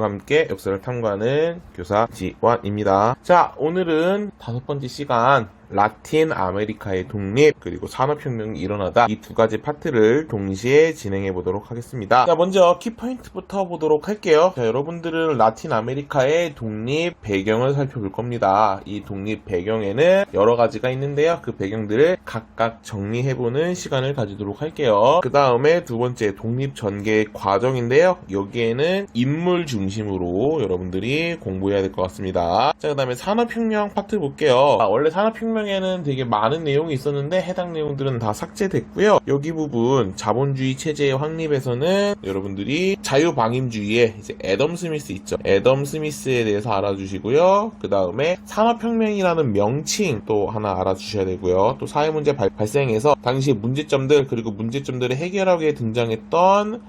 여러분과 함께 역사를 탐구하는 교사 지원입니다. 자, 오늘은 5번째 시간 라틴 아메리카의 독립 그리고 산업혁명이 일어나다 이 두 가지 파트를 동시에 진행해 보도록 하겠습니다. 자, 먼저 키포인트부터 보도록 할게요. 자, 여러분들은 라틴 아메리카의 독립 배경을 살펴볼 겁니다. 이 독립 배경에는 여러 가지가 있는데요. 그 배경들을 각각 정리해보는 시간을 가지도록 할게요. 그 다음에 두 번째 독립 전개 과정인데요. 여기에는 인물 중심으로 여러분들이 공부해야 될 것 같습니다. 자, 그 다음에 산업혁명 파트 볼게요. 원래 산업혁명에는 되게 많은 내용이 있었는데 해당 내용들은 다 삭제됐고요. 여기 부분 자본주의 체제의 확립에서는 여러분들이 자유방임주의의 이제 애덤 스미스 있죠. 애덤 스미스에 대해서 알아주시고요. 그 다음에 산업혁명이라는 명칭 또 하나 알아주셔야 되고요. 또 사회문제 발생해서 당시 문제점들 그리고 문제점들을 해결하기 위해 등장했던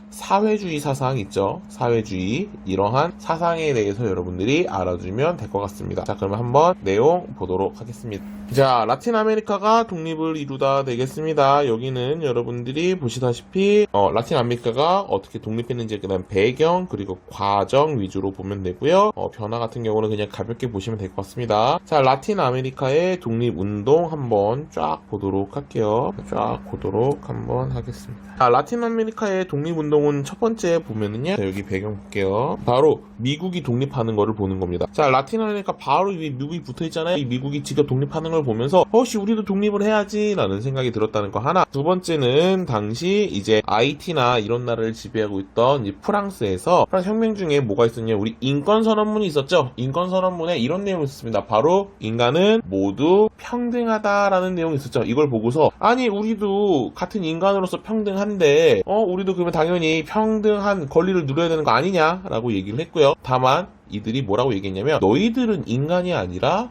사회주의 사상 있죠. 사회주의 이러한 사상에 대해서 여러분들이 알아주면 될 것 같습니다. 자, 그러면 한번 내용 보도록 하겠습니다. 자, 라틴 아메리카가 독립을 이루다 되겠습니다. 여기는 여러분들이 보시다시피 라틴 아메리카가 어떻게 독립했는지 그다음 배경 그리고 과정 위주로 보면 되고요. 변화 같은 경우는 그냥 가볍게 보시면 될 것 같습니다. 자, 라틴 아메리카의 독립운동 한번 쫙 보도록 할게요. 쫙 보도록 한번 하겠습니다. 자, 라틴 아메리카의 독립운동은 첫 번째 보면은요. 자, 여기 배경 볼게요. 바로 미국이 독립하는 거를 보는 겁니다. 자, 라틴 아메리카 바로 위 미국이 붙어 있잖아요. 이 미국이 직접 독립하는 걸 보면서 우리도 독립을 해야지 라는 생각이 들었다는 거 하나. 두 번째는 당시 이제 IT나 이런 나라를 지배하고 있던 이 프랑스 혁명 중에 뭐가 있었냐. 우리 인권선언문이 있었죠. 인권선언문에 이런 내용이 있었습니다. 바로 인간은 모두 평등하다라는 내용이 있었죠. 이걸 보고서 아니 우리도 같은 인간으로서 평등한데 우리도 그러면 당연히 평등한 권리를 누려야 되는 거 아니냐라고 얘기를 했고요. 다만 이들이 뭐라고 얘기했냐면 너희들은 인간이 아니라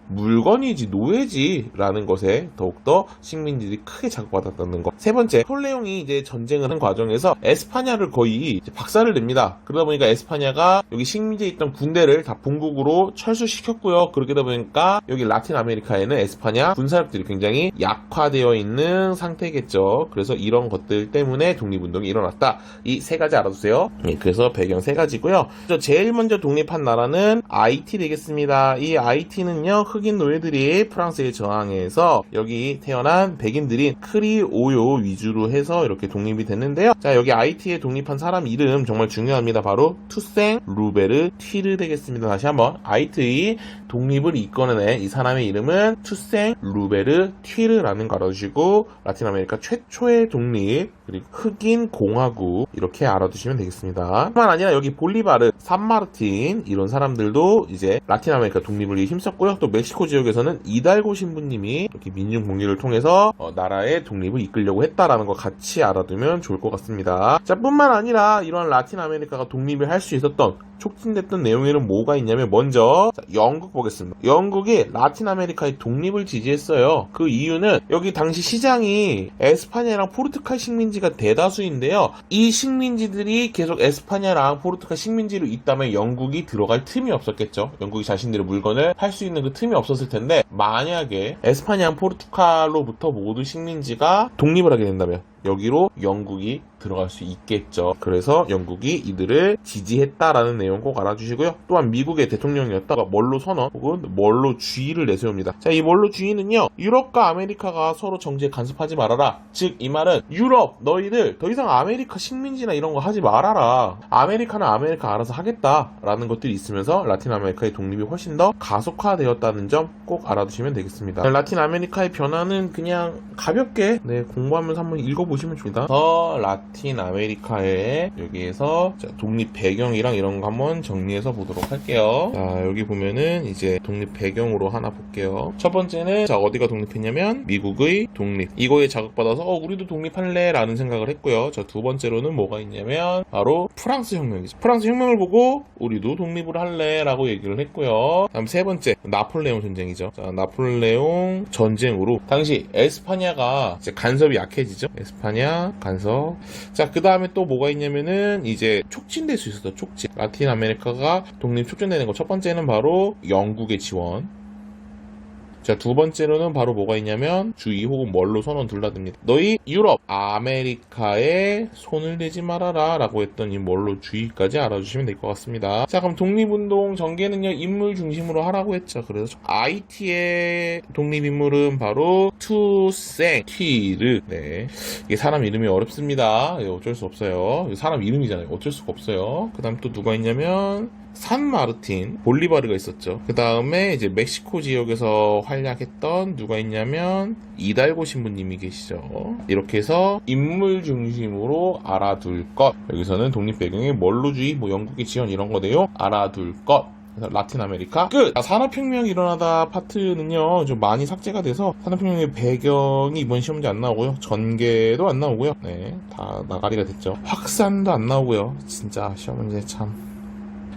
물건이지 노예지 라는 것에 더욱더 식민지들이 크게 자극받았다는 것. 세 번째, 폴레옹이 이제 전쟁을 한 과정에서 에스파냐를 거의 박살을 냅니다. 그러다 보니까 에스파냐가 여기 식민지에 있던 군대를 다 본국으로 철수시켰고요. 그렇게 되다 보니까 여기 라틴 아메리카에는 에스파냐 군사력들이 굉장히 약화되어 있는 상태겠죠. 그래서 이런 것들 때문에 독립운동이 일어났다. 이 세 가지 알아두세요. 그래서 배경 세 가지고요. 제일 먼저 독립한 나라는 IT 되겠습니다. 이 IT는요. 흑인 노예들이 프랑스에 저항해서 여기 태어난 백인들인 크리오요 위주로 해서 이렇게 독립이 됐는데요. 자, 여기 IT에 독립한 사람 이름 정말 중요합니다. 바로 투생 루베르 튀르 되겠습니다. 다시 한번 IT의 독립을 이끌어낸 이 사람의 이름은 투생 루베르 튀르라는 거 알아두시고 라틴 아메리카 최초의 독립 그리고 흑인 공화국 이렇게 알아두시면 되겠습니다. 뿐만 아니라 여기 볼리바르, 산마르틴 이런 사람들도 이제 라틴 아메리카 독립을 위해 힘썼고요. 또 멕시코 지역에서는 이달고 신부님이 이렇게 민중 공리를 통해서 나라의 독립을 이끌려고 했다라는 거 같이 알아두면 좋을 것 같습니다. 자, 뿐만 아니라 이런 라틴 아메리카가 독립을 할 수 있었던 촉진됐던 내용에는 뭐가 있냐면 먼저 영국 보겠습니다. 영국이 라틴 아메리카의 독립을 지지했어요. 그 이유는 여기 당시 시장이 에스파냐랑 포르투갈 식민지가 대다수인데요. 이 식민지들이 계속 에스파냐랑 포르투갈 식민지로 있다면 영국이 들어갈 틈이 없었겠죠. 영국이 자신들의 물건을 팔 수 있는 그 틈이 없었을 텐데 만약에 에스파냐랑 포르투갈로부터 모두 식민지가 독립을 하게 된다면 여기로 영국이 들어갈 수 있겠죠. 그래서 영국이 이들을 지지했다라는 내용 꼭 알아주시고요. 또한 미국의 대통령이었다가 멀로 선언 혹은 멀로 주의를 내세웁니다. 자, 이 멀로 주의는요. 유럽과 아메리카가 서로 정치에 간섭하지 말아라. 즉 이 말은 유럽 너희들 더 이상 아메리카 식민지나 이런 거 하지 말아라. 아메리카는 아메리카 알아서 하겠다라는 것들이 있으면서 라틴 아메리카의 독립이 훨씬 더 가속화되었다는 점 꼭 알아두시면 되겠습니다. 라틴 아메리카의 변화는 그냥 가볍게 공부하면서 한번 읽어보시면 좋습니다. 라틴 아메리카의 여기에서 독립 배경이랑 이런 거 한번 정리해서 보도록 할게요. 자, 여기 보면은 이제 독립 배경으로 하나 볼게요. 첫 번째는 어디가 독립했냐면 미국의 독립. 이거에 자극받아서 우리도 독립할래 라는 생각을 했고요. 자, 두 번째로는 뭐가 있냐면 바로 프랑스 혁명이죠. 프랑스 혁명을 보고 우리도 독립을 할래 라고 얘기를 했고요. 다음 세 번째 나폴레옹 전쟁이죠. 자, 나폴레옹 전쟁으로 당시 에스파냐가 이제 간섭이 약해지죠. 에스파냐 간섭. 자, 그 다음에 또 뭐가 있냐면은 이제 촉진될 수 있었어. 촉진. 라틴 아메리카가 독립 촉진되는 거 첫 번째는 바로 영국의 지원. 자, 두 번째로는 바로 뭐가 있냐면 주의 혹은 뭘로 선언 둘러듭니다. 너희 유럽, 아메리카에 손을 대지 말아라 라고 했던 이 뭘로 주의까지 알아주시면 될 것 같습니다. 자, 그럼 독립운동 전개는요, 인물 중심으로 하라고 했죠. 그래서 IT의 독립인물은 바로 투생 티르. 네, 이게 사람 이름이 어렵습니다. 어쩔 수 없어요. 사람 이름이잖아요. 어쩔 수가 없어요. 그 다음 또 누가 있냐면 산 마르틴 볼리바르가 있었죠. 그 다음에 이제 멕시코 지역에서 활약했던 누가 있냐면 이달고 신부님이 계시죠. 이렇게 해서 인물 중심으로 알아둘 것. 여기서는 독립 배경이 뭘로주의, 뭐 영국의 지원 이런 거네요. 알아둘 것. 그래서 라틴 아메리카 끝! 산업혁명이 일어나다 파트는요 좀 많이 삭제가 돼서 산업혁명의 배경이 이번 시험 문제 안 나오고요, 전개도 안 나오고요, 네, 다 나가리가 됐죠. 확산도 안 나오고요. 진짜 시험 문제 참.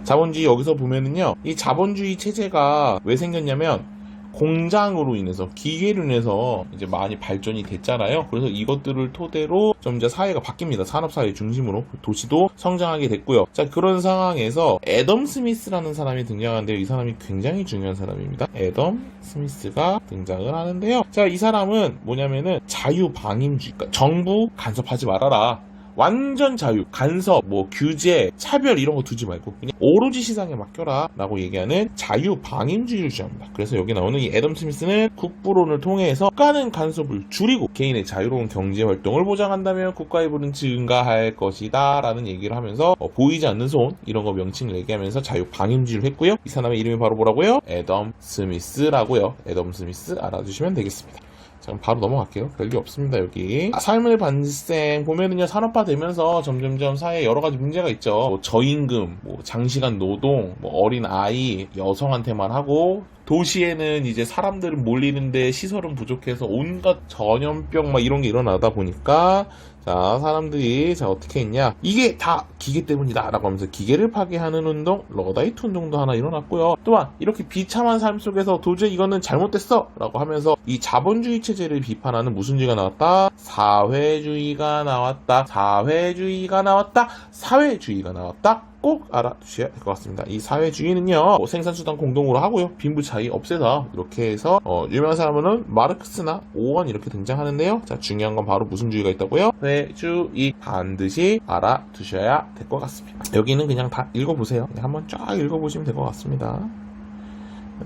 자본주의 여기서 보면은요, 이 자본주의 체제가 왜 생겼냐면 공장으로 인해서, 기계로 인해서 이제 많이 발전이 됐잖아요. 그래서 이것들을 토대로 좀 이제 사회가 바뀝니다. 산업사회 중심으로. 도시도 성장하게 됐고요. 자, 그런 상황에서 애덤 스미스라는 사람이 등장하는데요. 이 사람이 굉장히 중요한 사람입니다. 애덤 스미스가 등장을 하는데요. 자, 이 사람은 뭐냐면은 자유방임주의, 그러니까 정부 간섭하지 말아라. 완전 자유, 간섭, 뭐 규제, 차별 이런 거 두지 말고 그냥 오로지 시장에 맡겨라 라고 얘기하는 자유방임주의를 주장합니다. 그래서 여기 나오는 이 애덤 스미스는 국부론을 통해서 국가는 간섭을 줄이고 개인의 자유로운 경제활동을 보장한다면 국가의 부는 증가할 것이다 라는 얘기를 하면서 보이지 않는 손 이런 거 명칭을 얘기하면서 자유방임주의를 했고요. 이 사람의 이름이 바로 뭐라고요? 애덤 스미스라고요. 애덤 스미스 알아주시면 되겠습니다. 자, 그럼 바로 넘어갈게요. 별게 없습니다, 여기. 삶의 반생 보면은요, 산업화 되면서 점점점 사회에 여러 가지 문제가 있죠. 뭐 저임금, 뭐 장시간 노동, 뭐 어린 아이, 여성한테만 하고, 도시에는 이제 사람들은 몰리는데 시설은 부족해서 온갖 전염병 막 이런 게 일어나다 보니까 자, 사람들이 자 어떻게 했냐, 이게 다 기계 때문이다 라고 하면서 기계를 파괴하는 운동, 러다이트 운동도 하나 일어났고요. 또한 이렇게 비참한 삶 속에서 도저히 이거는 잘못됐어 라고 하면서 이 자본주의 체제를 비판하는 무슨 주의가 나왔다? 사회주의가 나왔다. 사회주의가 나왔다. 사회주의가 나왔다. 꼭 알아두셔야 될 것 같습니다. 이 사회주의는요, 뭐 생산수단 공동으로 하고요, 빈부 차이 없애다 이렇게 해서 유명한 사람은 마르크스나 오원 이렇게 등장하는데요. 자, 중요한 건 바로 무슨 주의가 있다고요? 사회주의 반드시 알아두셔야 될 것 같습니다. 여기는 그냥 다 읽어보세요. 한번 쫙 읽어보시면 될 것 같습니다.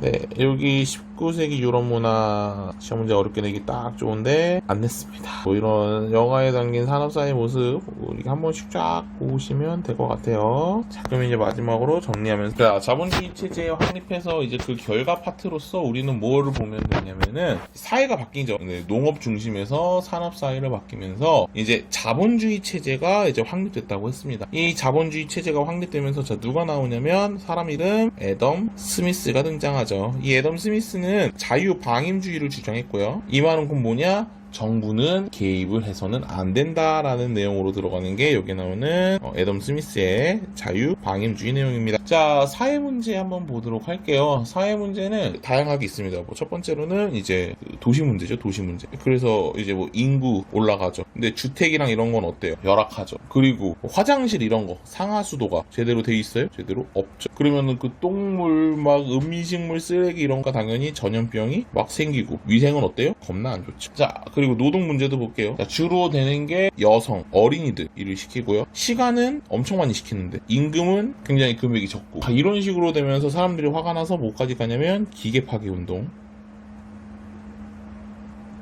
네, 여기 19세기 유럽 문화 시험 문제 어렵게 내기 딱 좋은데 안 냈습니다. 뭐 이런 영화에 담긴 산업사의 모습 우리 한 번씩 쫙 보시면 될 것 같아요. 자, 그럼 이제 마지막으로 정리하면서, 자, 자본주의 체제에 확립해서 이제 그 결과 파트로서 우리는 뭐를 보면 되냐면은 사회가 바뀌죠. 네, 농업 중심에서 산업사회를 바뀌면서 이제 자본주의 체제가 이제 확립됐다고 했습니다. 이 자본주의 체제가 확립되면서 자, 누가 나오냐면 사람 이름 애덤 스미스가 등장합니다. 이 애덤 스미스는 자유방임주의를 주장했고요. 이 말은 그럼 뭐냐? 정부는 개입을 해서는 안 된다라는 내용으로 들어가는 게 여기 나오는 애덤 스미스의 자유방임주의 내용입니다. 자, 사회 문제 한번 보도록 할게요. 사회 문제는 다양하게 있습니다. 뭐 첫 번째로는 이제 도시 문제죠, 도시 문제. 그래서 이제 뭐 인구 올라가죠. 근데 주택이랑 이런 건 어때요? 열악하죠. 그리고 화장실 이런 거 상하수도가 제대로 돼 있어요? 제대로 없죠. 그러면은 그 똥물 막 음식물 쓰레기 이런 거 당연히 전염병이 막 생기고, 위생은 어때요? 겁나 안 좋죠. 자, 그리고 노동 문제도 볼게요. 자, 주로 되는 게 여성, 어린이들 일을 시키고요. 시간은 엄청 많이 시키는데 임금은 굉장히 금액이 적고, 자, 이런 식으로 되면서 사람들이 화가 나서 뭐까지 가냐면 기계 파괴 운동.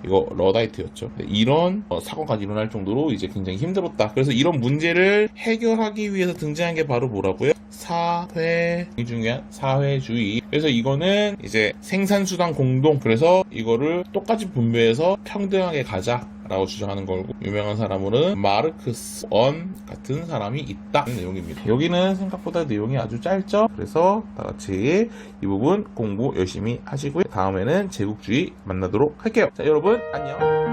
이거 러다이트였죠. 이런 사고가 일어날 정도로 이제 굉장히 힘들었다. 그래서 이런 문제를 해결하기 위해서 등장한 게 바로 뭐라고요? 중요한 사회주의. 그래서 이거는 이제 생산수단 공동, 그래서 이거를 똑같이 분배해서 평등하게 가자 라고 주장하는 거고, 유명한 사람으로는 마르크스 원 같은 사람이 있다는 내용입니다. 여기는 생각보다 내용이 아주 짧죠. 그래서 다같이 이 부분 공부 열심히 하시고요. 다음에는 제국주의 만나도록 할게요. 자, 여러분 안녕.